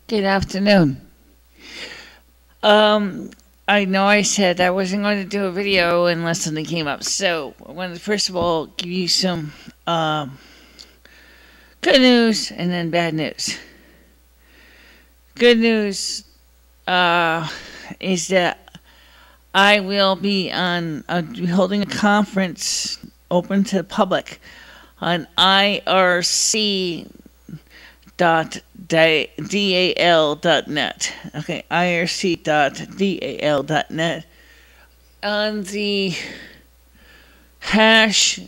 Good afternoon. I know I said I wasn't going to do a video unless something came up. So I wanted to first of all give you some good news and then bad news. Good news is that I will be holding a conference open to the public on irc.dal.net. Okay, irc.dal.net on the hash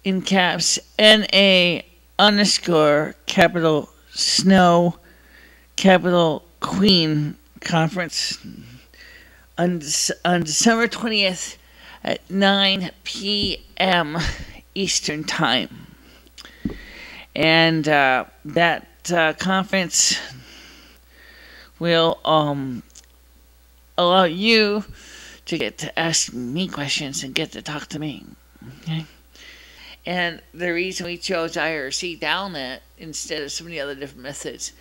in caps NA underscore capital Snow capital Queen conference on December 20th at 9 p.m. Eastern Time. And that conference will allow you to get to ask me questions and get to talk to me. Okay? And the reason we chose IRC Dalene instead of so many other different methods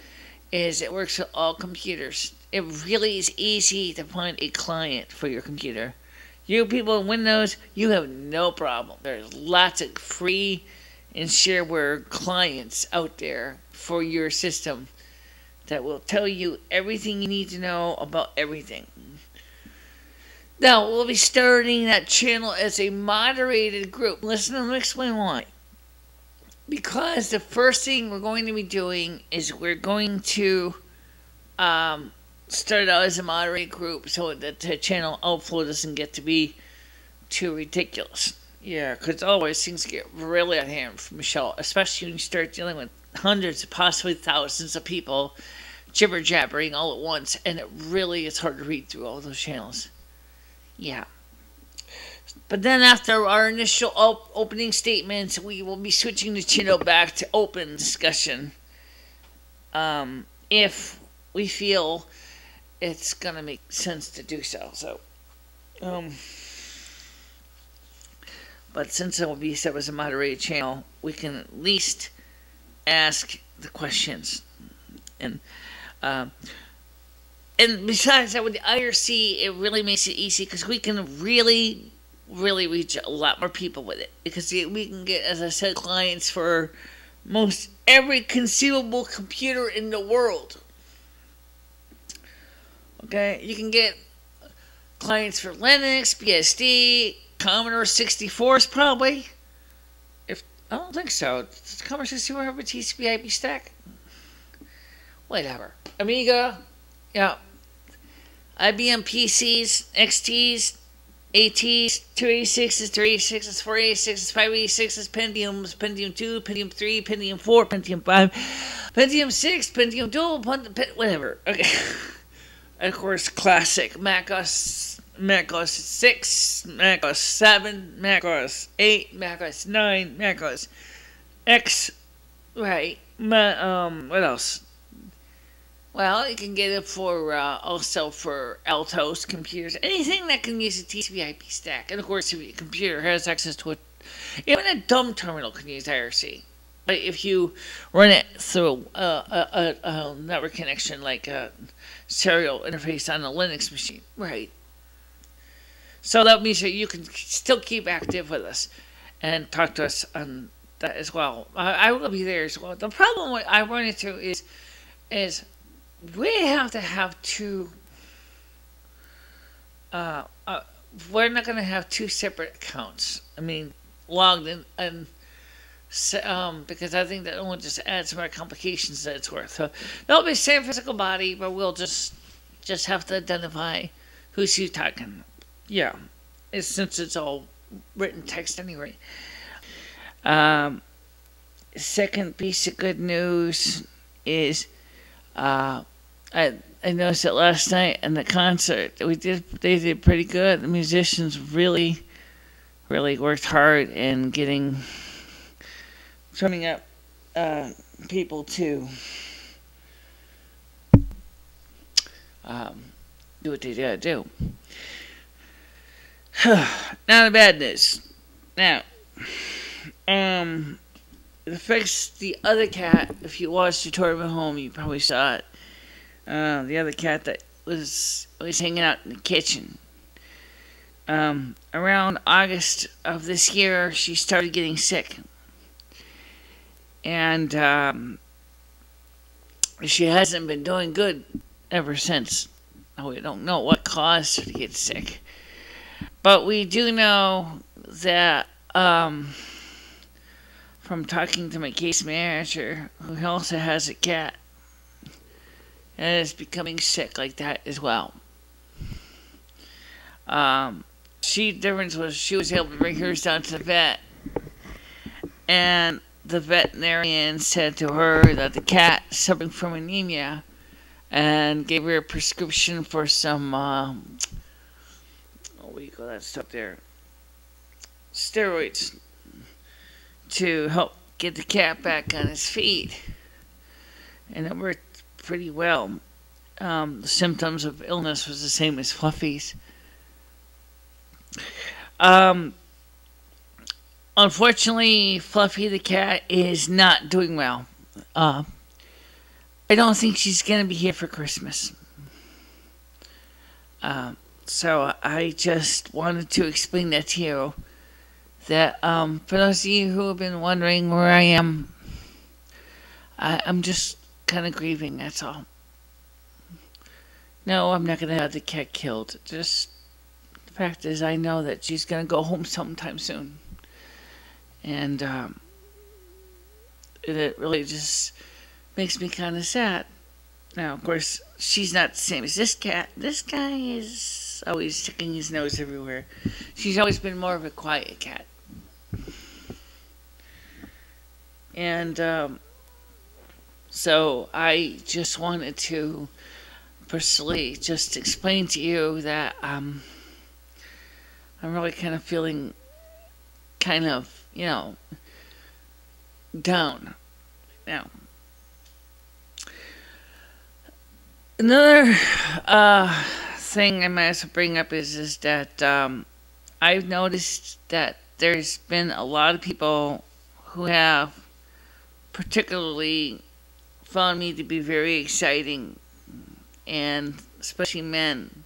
is it works with all computers. It really is easy to find a client for your computer. You people in Windows, you have no problem. There's lots of free and shareware clients out there for your system that will tell you everything you need to know about everything. Now, we'll be starting that channel as a moderated group. Listen, let me explain why. Because the first thing we're going to be doing is we're going to start out as a moderated group so that the channel outflow doesn't get to be too ridiculous. Yeah, because otherwise things get really out of hand for Michele, especially when you start dealing with hundreds, possibly thousands of people jibber-jabbering all at once, and it really is hard to read through all those channels. Yeah. But then after our initial opening statements, we will be switching the channel back to open discussion if we feel it's going to make sense to do so. But since it will be set as a moderated channel, we can at least ask the questions. And besides that, with the IRC, it really makes it easy because we can really reach a lot more people with it. Because we can get, as I said, clients for most every conceivable computer in the world. Okay, you can get clients for Linux, BSD, Commodore 64s probably. I don't think so. Does Commodore 64 have a TCP/IP stack? Whatever. Amiga, yeah. IBM PCs, XTs, ATs, 286s, 386s, 486s, 586s, Pentiums, Pentium 2, Pentium 3, Pentium 4, Pentium 5, Pentium 6, Pentium Dual, whatever. Okay. And of course, classic Mac OS 6, Mac OS 7, Mac OS 8, Mac OS 9, Mac OS X, right? What else? Well, you can get it for also for Altos computers, anything that can use a TCP/IP stack. And of course, if your computer has access to it, even a dumb terminal can use IRC. But if you run it through a network connection like a serial interface on a Linux machine, right? So that means that you can still keep active with us and talk to us on that as well. I will be there as well. The problem I run into is we have to have two. We're not going to have two separate accounts. I mean, logged in and. Because I think that will just add some more complications than it's worth. So there'll be the same physical body, but we'll just have to identify who's who talking. Yeah, since it's all written text anyway. Second piece of good news is I noticed it last night in the concert. They did pretty good. The musicians really worked hard in turning up people to do what they gotta do. Now the bad news. Now, it affects the other cat. If you watched the tournament at home, you probably saw it. the other cat that was hanging out in the kitchen. Around August of this year, she started getting sick. And she hasn't been doing good ever since. We don't know what caused her to get sick. But we do know that from talking to my case manager, who also has a cat, and is becoming sick like that as well. Difference was she was able to bring hers down to the vet, and the veterinarian said to her that the cat is suffering from anemia, and gave her a prescription for some what do you call that stuff there? Steroids to help get the cat back on his feet, and it worked pretty well. The symptoms of illness was the same as Fluffy's. Unfortunately, Fluffy the cat is not doing well. I don't think she's going to be here for Christmas. So I just wanted to explain that to you. That for those of you who have been wondering where I am, I'm just kind of grieving, that's all. No, I'm not going to have the cat killed. Just the fact is I know that she's going to go home sometime soon. And it really just makes me kind of sad. Now, of course, she's not the same as this cat. This guy is always sticking his nose everywhere. She's always been more of a quiet cat. And so I just wanted to personally just explain to you that I'm really kind of feeling kind of, down now. Another thing I might as well bring up is that I've noticed that there's been a lot of people who have particularly found me to be very exciting, and especially men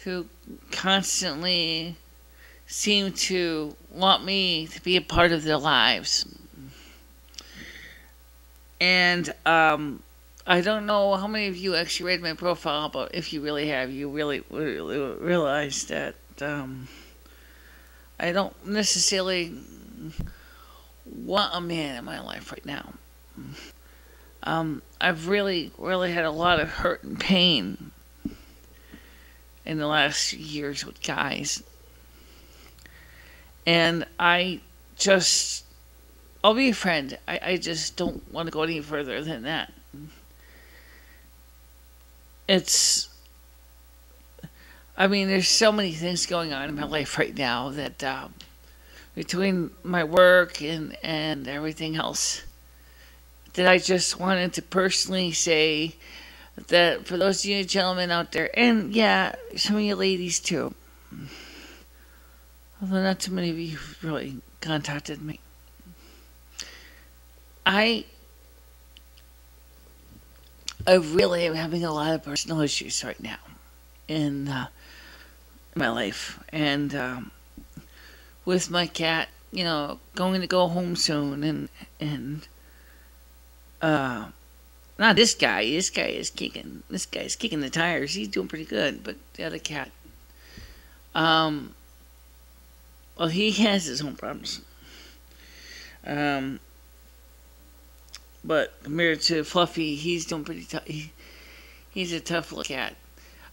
who constantly seem to want me to be a part of their lives. And I don't know how many of you actually read my profile, but if you really have, you really realize that I don't necessarily want a man in my life right now. I've really had a lot of hurt and pain in the last few years with guys. And I'll be a friend. I just don't want to go any further than that. There's so many things going on in my life right now that between my work and everything else, that I just wanted to personally say that for those of you gentlemen out there, and yeah, some of you ladies too, although not too many of you really contacted me, I really am having a lot of personal issues right now in my life, and with my cat, going to go home soon, and not this guy. This guy is kicking the tires. He's doing pretty good, but the other cat, well, he has his own problems. But compared to Fluffy, he's doing pretty tough. He's a tough little cat.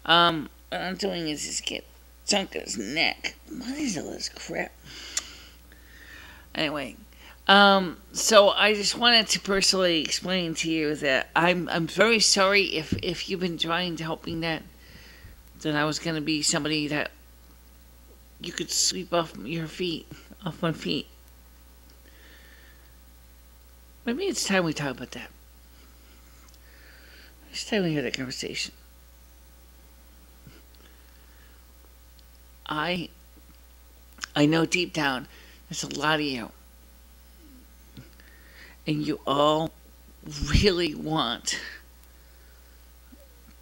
What I'm doing is just get chunk of his neck. What is all this crap? Anyway, so I just wanted to personally explain to you that I'm very sorry if you've been trying to help me that I was going to be somebody that you could sweep off my feet. Maybe it's time we talk about that. It's time we have that conversation. I know deep down there's a lot of you, and you all really want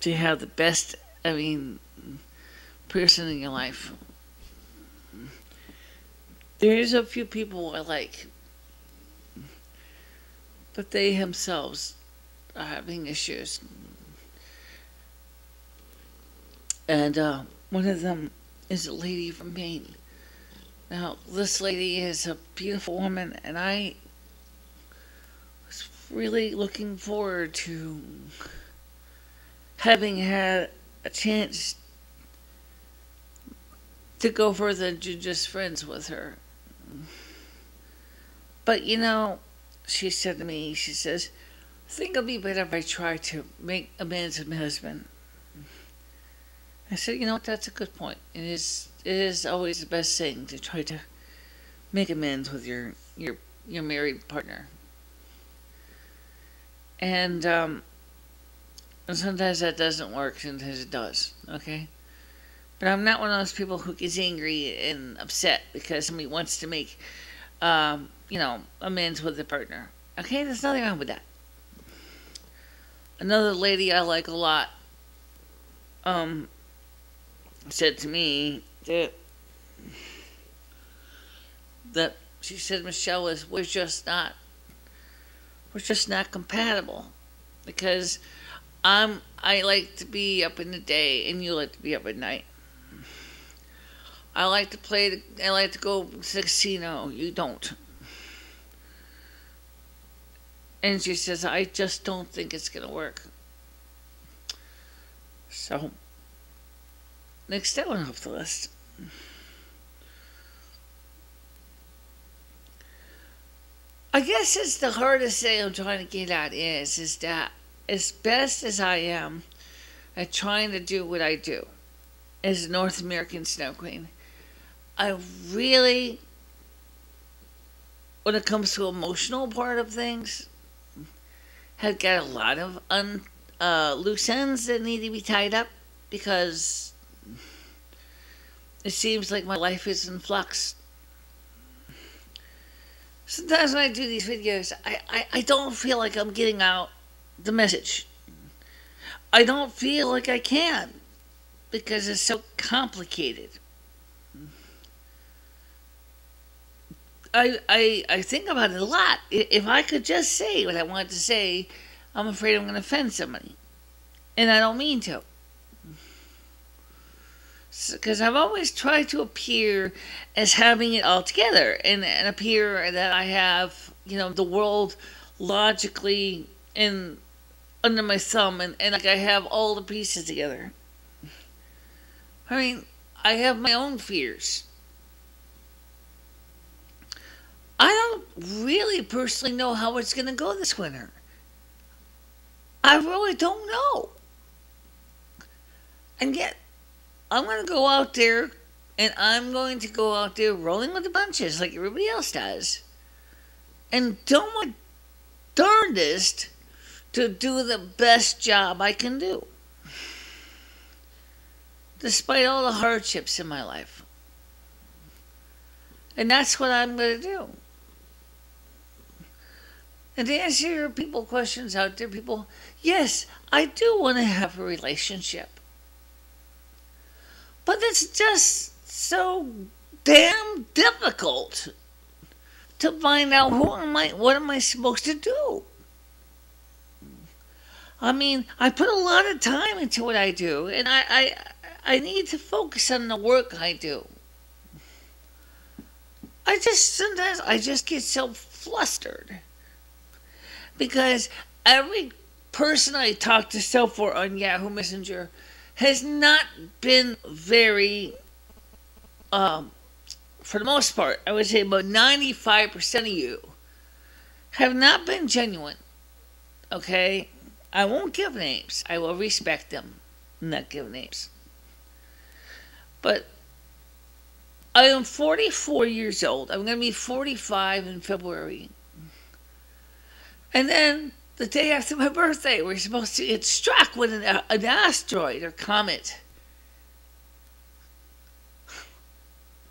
to have the best, person in your life. There's a few people I like, but they themselves are having issues. And one of them is a lady from Maine. Now, this lady is a beautiful woman, and I was really looking forward to having had a chance to go further than just friends with her. But, she said to me, she says, I think it'll be better if I try to make amends with my husband. I said, that's a good point. It is always the best thing to try to make amends with your married partner. And sometimes that doesn't work, sometimes it does, okay? But I'm not one of those people who gets angry and upset because somebody wants to make, amends with the partner. Okay, there's nothing wrong with that. Another lady I like a lot, said to me that she said, Michele, we're just not compatible, because I like to be up in the day and you like to be up at night. I like to go to the casino, you don't. And she says, I just don't think it's gonna work. So next that one off the list. I guess it's the hardest thing I'm trying to get at is that as best as I am at trying to do what I do as a North American snow queen, I really, when it comes to emotional part of things, have got a lot of loose ends that need to be tied up, because it seems like my life is in flux. Sometimes when I do these videos, I don't feel like I'm getting out the message. I don't feel like I can, because it's so complicated. I think about it a lot. If I could just say what I wanted to say, I'm afraid I'm going to offend somebody. And I don't mean to. Because I've always tried to appear as having it all together, and appear that I have, the world logically under my thumb, and like I have all the pieces together. I have my own fears. I don't really personally know how it's going to go this winter. I really don't know. And yet, I'm going to go out there, and I'm going to go out there rolling with the punches like everybody else does. And do my darndest to do the best job I can do, despite all the hardships in my life. And that's what I'm going to do. And to answer your questions out there, yes, I do want to have a relationship. But it's just so damn difficult to find out what am I supposed to do. I put a lot of time into what I do, and I need to focus on the work I do. Sometimes I just get so flustered, because every person I talk to so far on Yahoo Messenger has not been very, for the most part, I would say about 95% of you have not been genuine. Okay? I won't give names. I will respect them, not give names. But I am 44 years old. I'm going to be 45 in February. And then the day after my birthday, we're supposed to get struck with an asteroid or comet.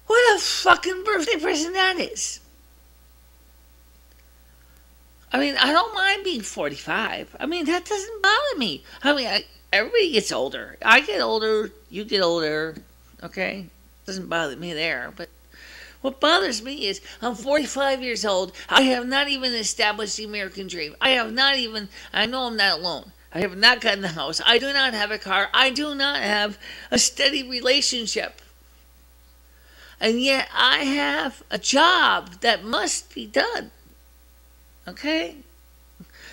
What a fucking birthday present that is. I don't mind being 45. That doesn't bother me. I everybody gets older. I get older, you get older, okay? Doesn't bother me there, but what bothers me is I'm 45 years old. I have not even established the American dream. I know I'm not alone. I have not gotten a house. I do not have a car. I do not have a steady relationship. And yet I have a job that must be done. Okay?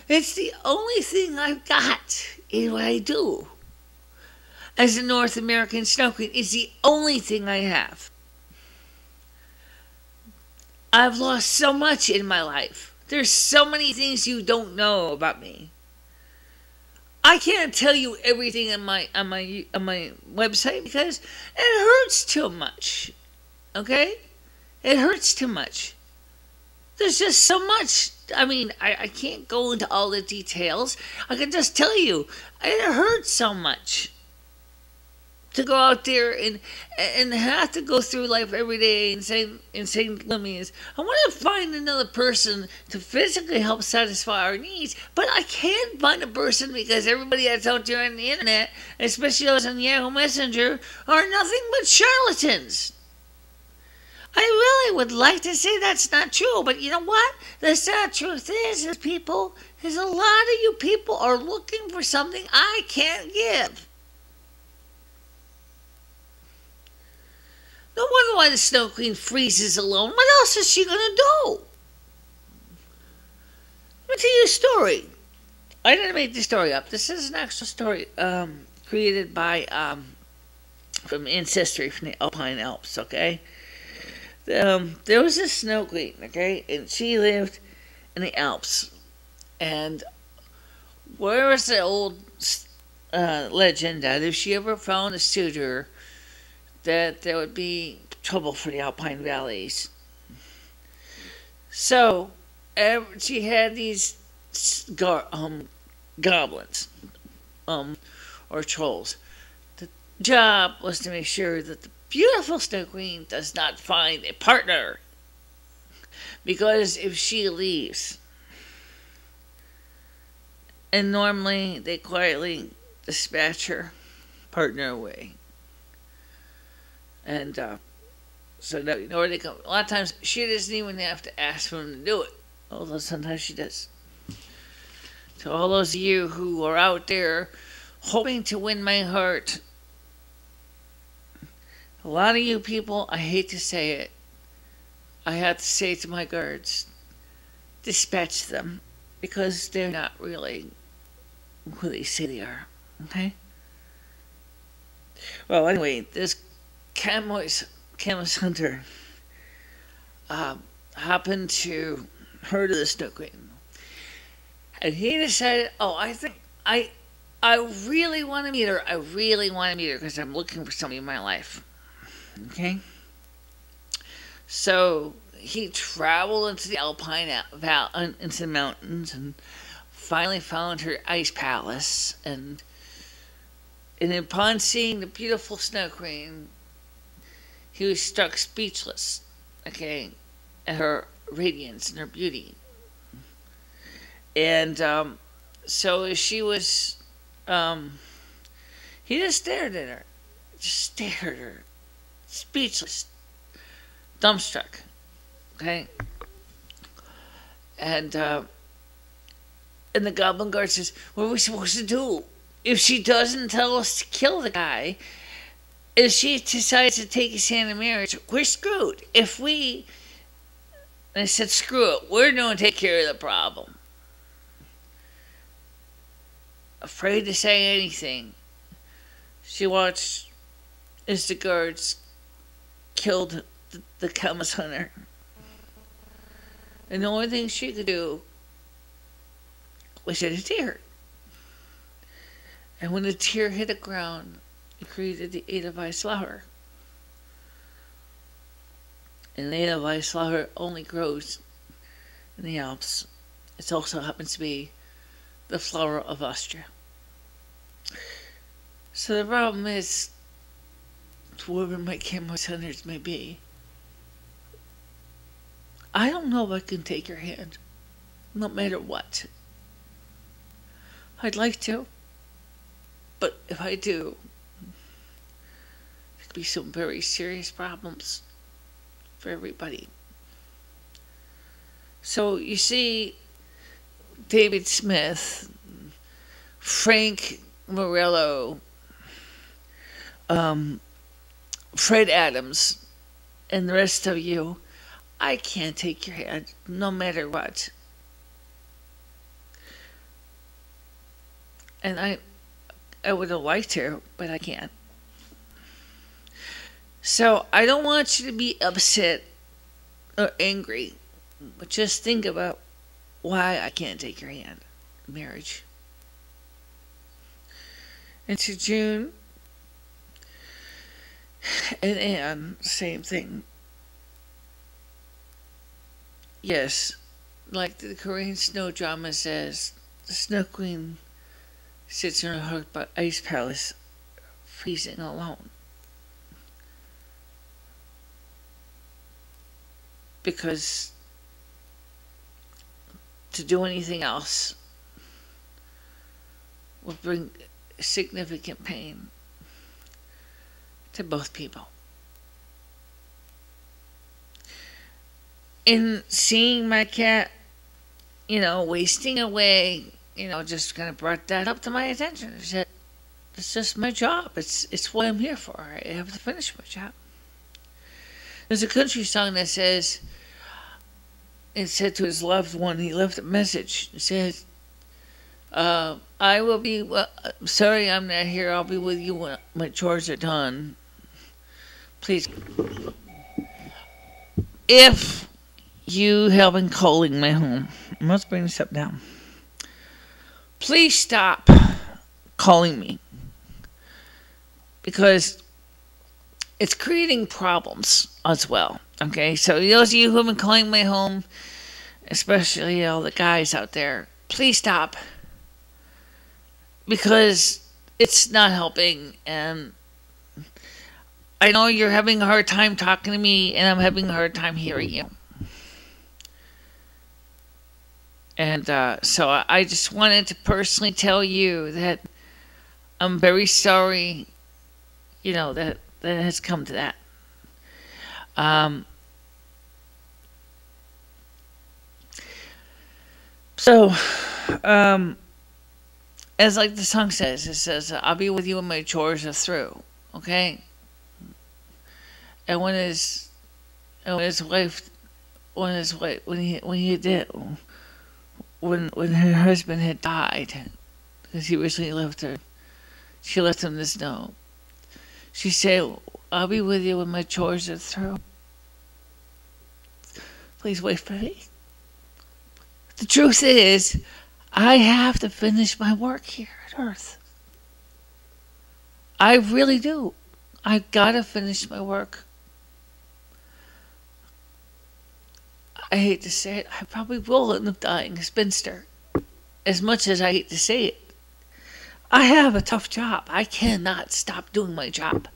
It's the only thing I've got in what I do. As a North American snow queen, it's the only thing I have. I've lost so much in my life. There's so many things you don't know about me. I can't tell you everything on my website because it hurts too much. Okay? It hurts too much. There's just so much. I mean, I can't go into all the details. I can just tell you, it hurts so much to go out there and have to go through life every day and say, let me, I want to find another person to physically help satisfy our needs, but I can't find a person because everybody that's out there on the internet, especially those on Yahoo Messenger, are nothing but charlatans. I really would like to say that's not true, but you know what? The sad truth is a lot of you people are looking for something I can't give. No wonder why the Snow Queen freezes alone. What else is she going to do? Let me tell you a story. I didn't make this story up. This is an actual story created by from Ancestry from the Alpine Alps, okay? There was a Snow Queen, okay? And she lived in the Alps. And where was the old legend that if she ever found a suitor, that there would be trouble for the Alpine valleys. So, she had these goblins, or trolls. The job was to make sure that the beautiful Snow Queen does not find a partner. Because if she leaves, and normally they quietly dispatch her partner away. And so that, you know where they come. A lot of times she doesn't even have to ask for them to do it. Although sometimes she does. To all those of you who are out there hoping to win my heart, a lot of you people, I hate to say it, I have to say to my guards, dispatch them. Because they're not really who they say they are. Okay? Well, anyway, this Camus hunter happened to heard of the Snow Queen, and he decided, I think I really want to meet her. I really want to meet her because I'm looking for somebody in my life. Okay, so he traveled into the into the mountains, and finally found her ice palace, and upon seeing the beautiful Snow Queen, he was struck speechless, okay, at her radiance and her beauty. And so as she was, he just stared at her, speechless, dumbstruck, okay. And the Goblin Guard says, "What are we supposed to do? If she doesn't tell us to kill the guy, if she decides to take his hand in marriage, we're screwed. And I said, screw it. We're going to take care of the problem." Afraid to say anything, she watched as the guards killed the Camus hunter. And the only thing she could do was shed a tear. And when the tear hit the ground, it created the Edelweiss flower. And the Edelweiss flower only grows in the Alps. It also happens to be the flower of Austria. So the problem is, whoever my Camus hunters may be, I don't know if I can take your hand, no matter what. I'd like to, but if I do, there could be some very serious problems for everybody. So you see, David Smith, Frank Morello, Fred Adams, and the rest of you, I can't take your hand no matter what. And I would have liked to, but I can't. So I don't want you to be upset or angry, but just think about why I can't take your hand in marriage. And to June and Anne, same thing. Yes, like the Korean snow drama says, the Snow Queen sits in her ice palace, freezing alone. Because to do anything else will bring significant pain to both people. In seeing my cat, wasting away, just kind of brought that up to my attention. I said, it's just my job. It's what I'm here for. I have to finish my job. There's a country song that says, it said to his loved one, he left a message. It says, I will be, sorry I'm not here. I'll be with you when my chores are done. Please. If you have been calling my home, let's bring this up down. Please stop calling me. Because it's creating problems as well. Okay, so those of you who have been calling my home, especially all the guys out there, please stop. Because it's not helping, and I know you're having a hard time talking to me, and I'm having a hard time hearing you. And so I just wanted to personally tell you that I'm very sorry, that has come to that. As like the song says, it says, I'll be with you when my chores are through, okay? And when her husband had died, because he recently left her, she left him this note. She said, I'll be with you when my chores are through. Please wait for me. The truth is, I have to finish my work here at Earth. I really do. I gotta finish my work. I hate to say it, I probably will end up dying a spinster. As much as I hate to say it. I have a tough job. I cannot stop doing my job.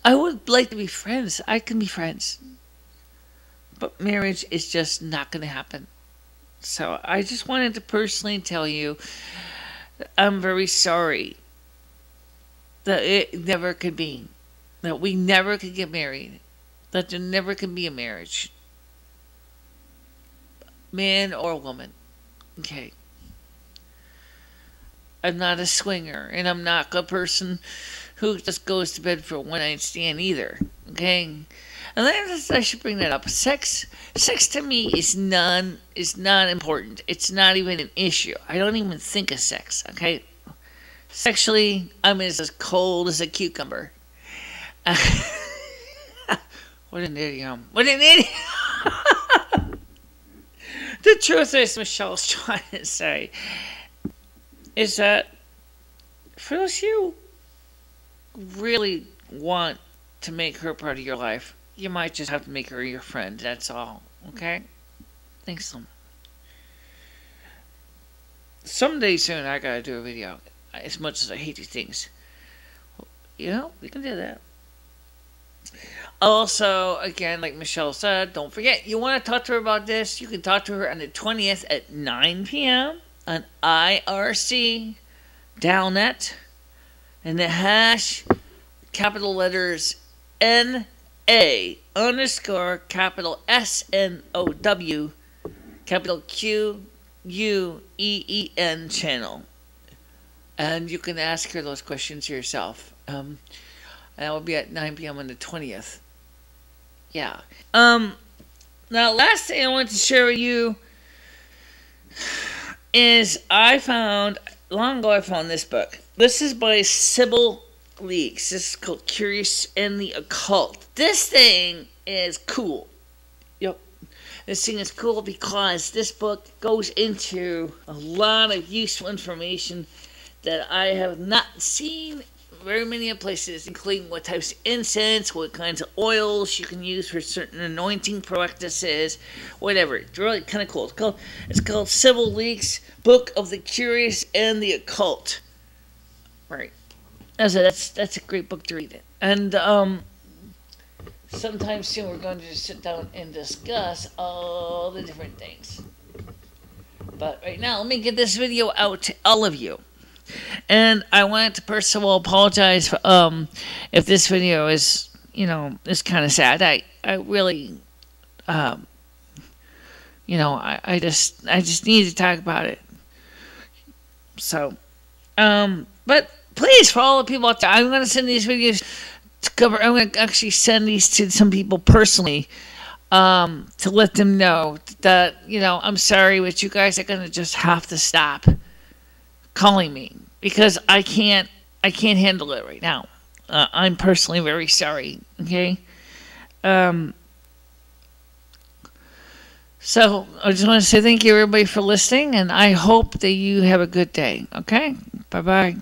I would like to be friends. I can be friends. But marriage is just not going to happen. So I just wanted to personally tell you that I'm very sorry that it never could be. That we never could get married. That there never can be a marriage. Man or woman. Okay. I'm not a swinger. And I'm not a person who just goes to bed for a one-night stand either. Okay? And I should bring that up. Sex to me is not important. It's not even an issue. I don't even think of sex, okay? Sexually, I'm as cold as a cucumber. What an idiot. What an idiot. The truth is, Michele's trying to say, is that for those of you who really want to make her part of your life, you might just have to make her your friend. That's all. Okay? Thanks so much. Someday soon I gotta do a video. As much as I hate these things. We can do that. Also, again, like Michele said, don't forget, you want to talk to her about this, you can talk to her on the 20th at 9 p.m. on IRC Dalene, and the hash capital letters NA underscore capital SNOW capital QUEEN channel. And you can ask her those questions yourself. And that will be at 9 p.m. on the 20th. Yeah. Now, last thing I want to share with you is long ago I found this book. This is by Sybil Leaks. This is called Curious and the Occult. This thing is cool. Yep. This thing is cool because this book goes into a lot of useful information that I have not seen very many places, including what types of incense, what kinds of oils you can use for certain anointing practices, whatever. It's really kind of cool. It's called Sybil Leaks, Book of the Curious and the Occult. Right. That's a great book to read. And sometime soon we're going to just sit down and discuss all the different things. But right now, let me get this video out to all of you. And I wanted to first of all apologize for if this video is, is kind of sad. I really, I just need to talk about it. So, but please, for all the people out there, I'm going to send these videos to cover. I'm going to actually send these to some people personally to let them know that, I'm sorry, but you guys are going to just have to stop calling me because I can't handle it right now. I'm personally very sorry. Okay. So I just want to say thank you everybody for listening, and I hope that you have a good day. Okay. Bye.